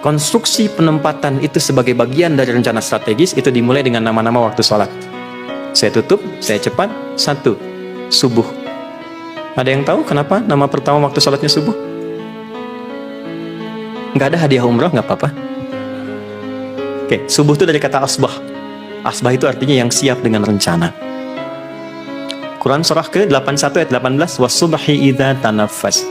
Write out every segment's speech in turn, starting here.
konstruksi penempatan itu sebagai bagian dari rencana strategis itu dimulai dengan nama-nama waktu sholat. Saya tutup, saya cepat. 1. Subuh. Ada yang tahu kenapa nama pertama waktu sholatnya subuh? Nggak ada hadiah umroh, nggak apa-apa. Oke, subuh itu dari kata asbah. Asbah itu artinya yang siap dengan rencana. Quran surah ke-81 ayat 18, was-subhi idza tanaffas.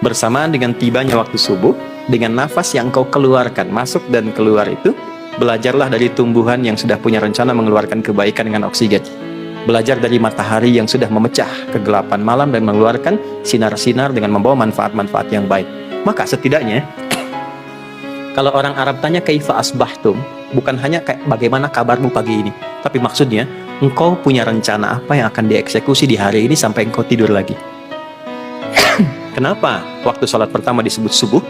Bersamaan dengan tibanya waktu subuh, dengan nafas yang kau keluarkan, masuk dan keluar itu, belajarlah dari tumbuhan yang sudah punya rencana mengeluarkan kebaikan dengan oksigen. Belajar dari matahari yang sudah memecah kegelapan malam dan mengeluarkan sinar-sinar dengan membawa manfaat-manfaat yang baik. Maka setidaknya, kalau orang Arab tanya kaifa asbahtum, bukan hanya kayak bagaimana kabarmu pagi ini, tapi maksudnya, engkau punya rencana apa yang akan dieksekusi di hari ini sampai engkau tidur lagi. Kenapa waktu sholat pertama disebut subuh?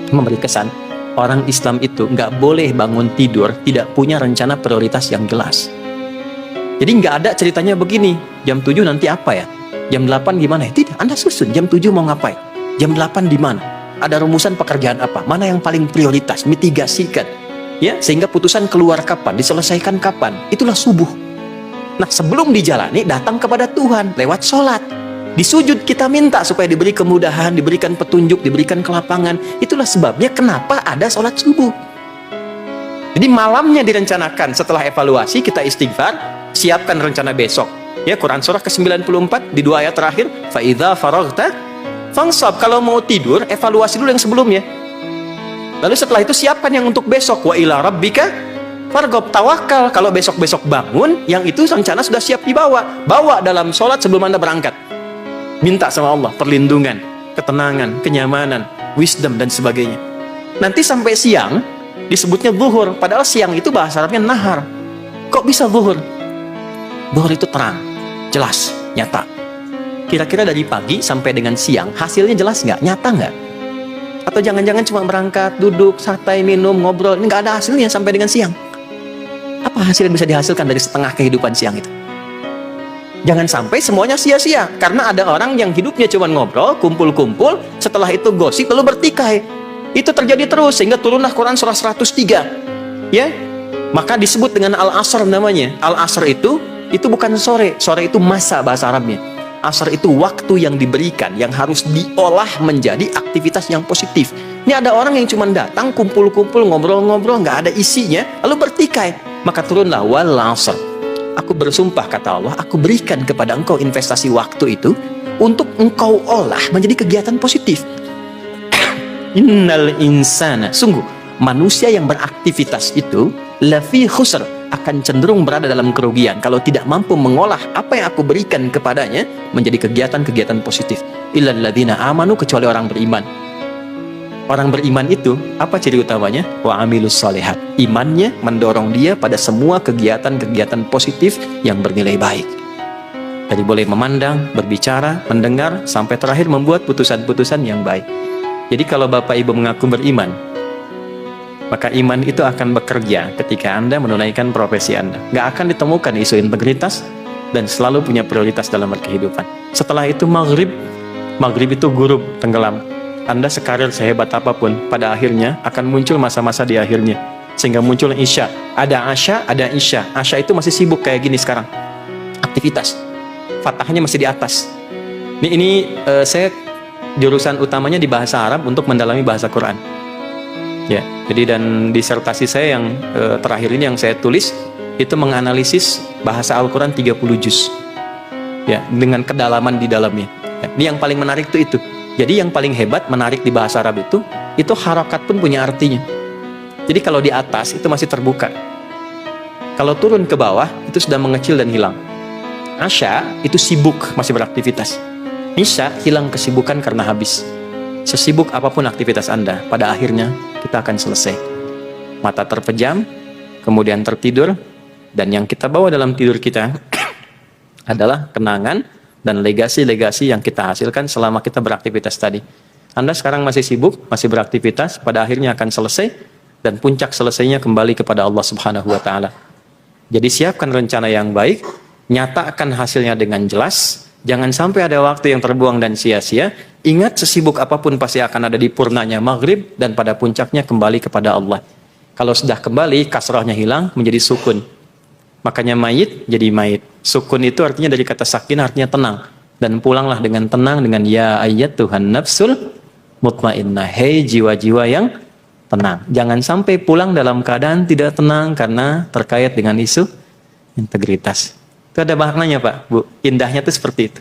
Memberi kesan orang Islam itu nggak boleh bangun tidur tidak punya rencana prioritas yang jelas. Jadi nggak ada ceritanya begini, jam 7 nanti apa ya, jam 8 gimana ya, tidak, Anda susun jam 7 mau ngapain, jam 8 di mana, ada rumusan pekerjaan apa, mana yang paling prioritas, mitigasikan ya, sehingga putusan keluar kapan, diselesaikan kapan, itulah subuh. Nah, sebelum dijalani datang kepada Tuhan lewat sholat. Di sujud kita minta supaya diberi kemudahan, diberikan petunjuk, diberikan kelapangan. Itulah sebabnya kenapa ada sholat subuh. Jadi malamnya direncanakan, setelah evaluasi kita istighfar, siapkan rencana besok. Ya, Quran surah ke-94 di 2 ayat terakhir, fa idza faraghta fansab. Kalau mau tidur, evaluasi dulu yang sebelumnya. Lalu setelah itu siapkan yang untuk besok. Wa ila rabbika farghab, tawakal. Kalau besok-besok bangun, yang itu rencana sudah siap dibawa. Bawa dalam sholat sebelum Anda berangkat. Minta sama Allah perlindungan, ketenangan, kenyamanan, wisdom dan sebagainya. Nanti sampai siang disebutnya zuhur, padahal siang itu bahasa Arabnya nahar. Kok bisa zuhur? Zuhur itu terang, jelas, nyata. Kira-kira dari pagi sampai dengan siang hasilnya jelas nggak? Nyata nggak? Atau jangan-jangan cuma berangkat, duduk, santai, minum, ngobrol, ini nggak ada hasilnya sampai dengan siang? Apa hasil yang bisa dihasilkan dari setengah kehidupan siang itu? Jangan sampai semuanya sia-sia, karena ada orang yang hidupnya cuma ngobrol, kumpul-kumpul, setelah itu gosip lalu bertikai. Itu terjadi terus sehingga turunlah Quran surah 103. Ya. Maka disebut dengan al-asr namanya. Al-asr itu bukan sore. Sore itu masa bahasa Arabnya. Asr itu waktu yang diberikan yang harus diolah menjadi aktivitas yang positif. Ini ada orang yang cuma datang kumpul-kumpul, ngobrol-ngobrol, nggak ada isinya, lalu bertikai. Maka turunlah wal asr. Aku bersumpah, kata Allah, aku berikan kepada engkau investasi waktu itu untuk engkau olah menjadi kegiatan positif. Innal insana, sungguh manusia yang beraktivitas itu lafi khusr, akan cenderung berada dalam kerugian kalau tidak mampu mengolah apa yang aku berikan kepadanya menjadi kegiatan-kegiatan positif. Illal ladzina amanu, kecuali orang beriman. Orang beriman itu, apa ciri utamanya? Wa amilus shalihat. Imannya mendorong dia pada semua kegiatan-kegiatan positif yang bernilai baik. Jadi boleh memandang, berbicara, mendengar, sampai terakhir membuat putusan-putusan yang baik. Jadi kalau Bapak Ibu mengaku beriman, maka iman itu akan bekerja ketika Anda menunaikan profesi Anda. Nggak akan ditemukan isu integritas dan selalu punya prioritas dalam berkehidupan. Setelah itu maghrib itu gurub, tenggelam. Anda sekarir sehebat apapun, pada akhirnya akan muncul masa-masa di akhirnya. Sehingga muncul isya. Ada asya, ada isya. Asya itu masih sibuk kayak gini sekarang. Aktivitas. Fatahnya masih di atas. Ini saya jurusan utamanya di bahasa Arab untuk mendalami bahasa Quran. Ya, jadi dan disertasi saya yang terakhir ini yang saya tulis itu menganalisis bahasa Al-Quran 30 juz. Ya, dengan kedalaman di dalamnya. Ya, ini yang paling menarik itu. Jadi yang paling hebat menarik di bahasa Arab itu harakat pun punya artinya. Jadi kalau di atas itu masih terbuka. Kalau turun ke bawah itu sudah mengecil dan hilang. Asya itu sibuk, masih beraktivitas. Isya hilang kesibukan karena habis. Sesibuk apapun aktivitas Anda, pada akhirnya kita akan selesai. Mata terpejam, kemudian tertidur, dan yang kita bawa dalam tidur kita adalah kenangan dan legasi-legasi yang kita hasilkan selama kita beraktivitas tadi. Anda sekarang masih sibuk, masih beraktivitas, pada akhirnya akan selesai, dan puncak selesainya kembali kepada Allah Subhanahu wa Ta'ala. Jadi siapkan rencana yang baik, nyatakan hasilnya dengan jelas, Jangan sampai ada waktu yang terbuang dan sia-sia. Ingat, sesibuk apapun pasti akan ada di purnanya maghrib, dan pada puncaknya kembali kepada Allah. Kalau sudah kembali, kasrahnya hilang, menjadi sukun. Makanya mayit jadi mayit. Sukun itu artinya dari kata sakin, artinya tenang. Dan pulanglah dengan tenang, dengan ya ayyatuhan nafsul mutmainnah. Hei jiwa-jiwa yang tenang. Jangan sampai pulang dalam keadaan tidak tenang karena terkait dengan isu integritas. Itu ada maknanya Pak, Bu. Indahnya itu seperti itu.